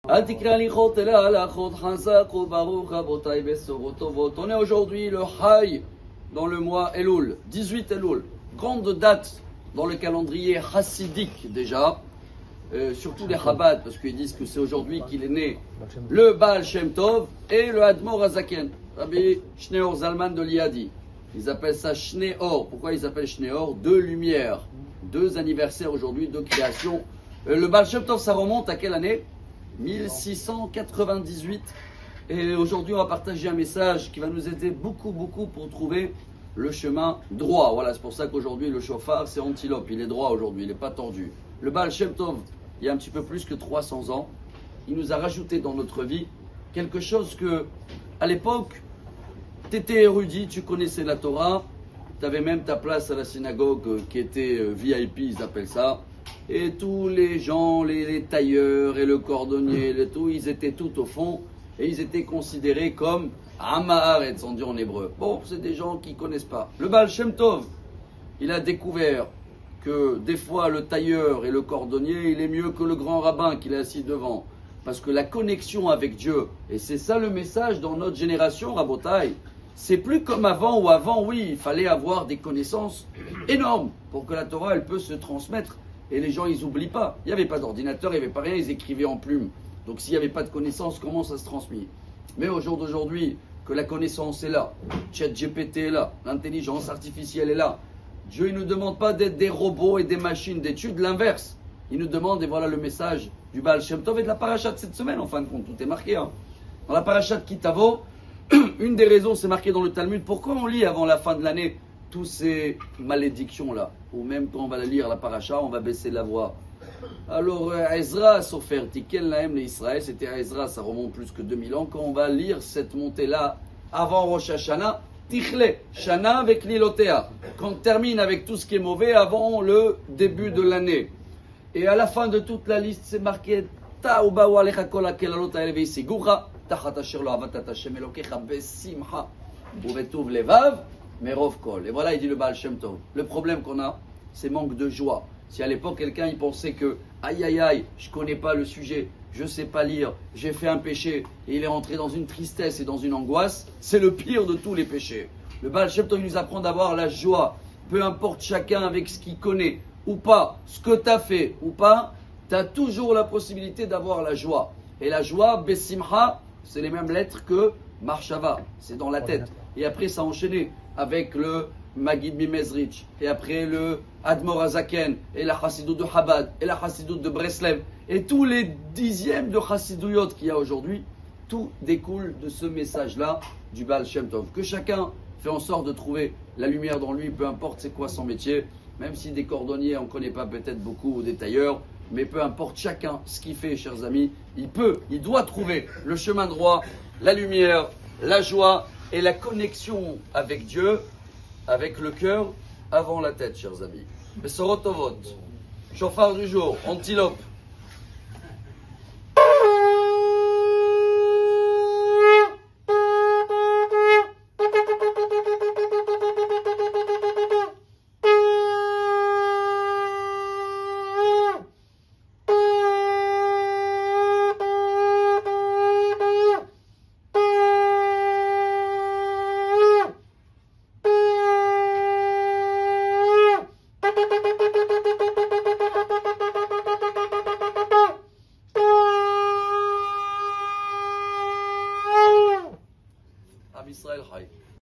On est aujourd'hui le Haï dans le mois Elul, 18 Elul, grande date dans le calendrier chassidique déjà, surtout les Chabad, parce qu'ils disent que c'est aujourd'hui qu'il est né le Baal Shem Tov et le Admor Hazaken, Rabbi Shneor Zalman de Liadi. Ils appellent ça Shneor. Pourquoi ils appellent Shneor? Deux lumières, deux anniversaires aujourd'hui de création. Le Baal Shem Tov, ça remonte à quelle année? 1698. Et aujourd'hui, on va partager un message qui va nous aider beaucoup pour trouver le chemin droit. Voilà, c'est pour ça qu'aujourd'hui, le chauffard, c'est antilope. Il est droit aujourd'hui, il n'est pas tordu. Le Baal Shem Tov, il y a un petit peu plus que 300 ans, il nous a rajouté dans notre vie quelque chose que, à l'époque, tu étais érudit, tu connaissais la Torah, tu avais même ta place à la synagogue qui était VIP, ils appellent ça. Et tous les gens, les tailleurs et le cordonnier, ils étaient tout au fond et ils étaient considérés comme Amaharetz, on dit en hébreu. Bon, c'est des gens qui ne connaissent pas. Le Baal Shem Tov, il a découvert que des fois le tailleur et le cordonnier, il est mieux que le grand rabbin qu'il est assis devant. Parce que la connexion avec Dieu, et c'est ça le message dans notre génération, Rabotai, c'est plus comme avant, où avant, oui, il fallait avoir des connaissances énormes pour que la Torah, elle peut se transmettre. Et les gens, ils n'oublient pas. Il n'y avait pas d'ordinateur, il n'y avait pas rien, ils écrivaient en plume. Donc s'il n'y avait pas de connaissances, comment ça se transmet? Mais au jour d'aujourd'hui, que la connaissance est là, ChatGPT est là, l'intelligence artificielle est là, Dieu, il ne nous demande pas d'être des robots et des machines d'études, l'inverse. Il nous demande, et voilà le message du Baal Shem Tov et de la parasha de cette semaine, en fin de compte, tout est marqué. Hein. Dans la parasha de Kitavo, une des raisons, c'est marqué dans le Talmud, pourquoi on lit avant la fin de l'année tous ces malédictions-là, ou même quand on va lire la paracha, on va baisser la voix. Alors, Ezra, Sofer, Tiken, Lahem, les Israël, c'était à Ezra, ça remonte plus que 2000 ans, quand on va lire cette montée-là, avant Rosh Hashanah, Tichle, Shana avec Lilotea, quand on termine avec tout ce qui est mauvais avant le début de l'année. Et à la fin de toute la liste, c'est marqué, Ta'uba wa alecha kol hakelalot ha'ele ve'isigura, tachat asher lo avat Hashem elokecha besimcha, uvetuv levav, Merov Kol. Et voilà, il dit le Baal Shem Tov. Le problème qu'on a, c'est manque de joie. Si à l'époque, quelqu'un il pensait que, aïe, je connais pas le sujet, je sais pas lire, j'ai fait un péché, et il est rentré dans une tristesse et dans une angoisse, c'est le pire de tous les péchés. Le Baal Shem Tov, il nous apprend d'avoir la joie. Peu importe chacun avec ce qu'il connaît, ou pas, ce que tu as fait, ou pas, tu as toujours la possibilité d'avoir la joie. Et la joie, Besimcha, c'est les mêmes lettres que Marshava, c'est dans la tête. Et après, ça a enchaîné avec le Magid Mimezrich, et après le Admor Hazaken, et la Chassidut de Chabad, et la Chassidut de Breslev, et tous les dixièmes de Chassiduyot qu'il y a aujourd'hui, tout découle de ce message-là du Baal Shem Tov. Que chacun fait en sorte de trouver la lumière dans lui, peu importe c'est quoi son métier, même si des cordonniers on ne connaît pas peut-être beaucoup, ou des tailleurs, mais peu importe chacun ce qu'il fait, chers amis, il doit trouver le chemin droit, la lumière, la joie, et la connexion avec Dieu, avec le cœur, avant la tête, chers amis. Besorot Tovot, chauffard du jour, antilope. Israël Chai.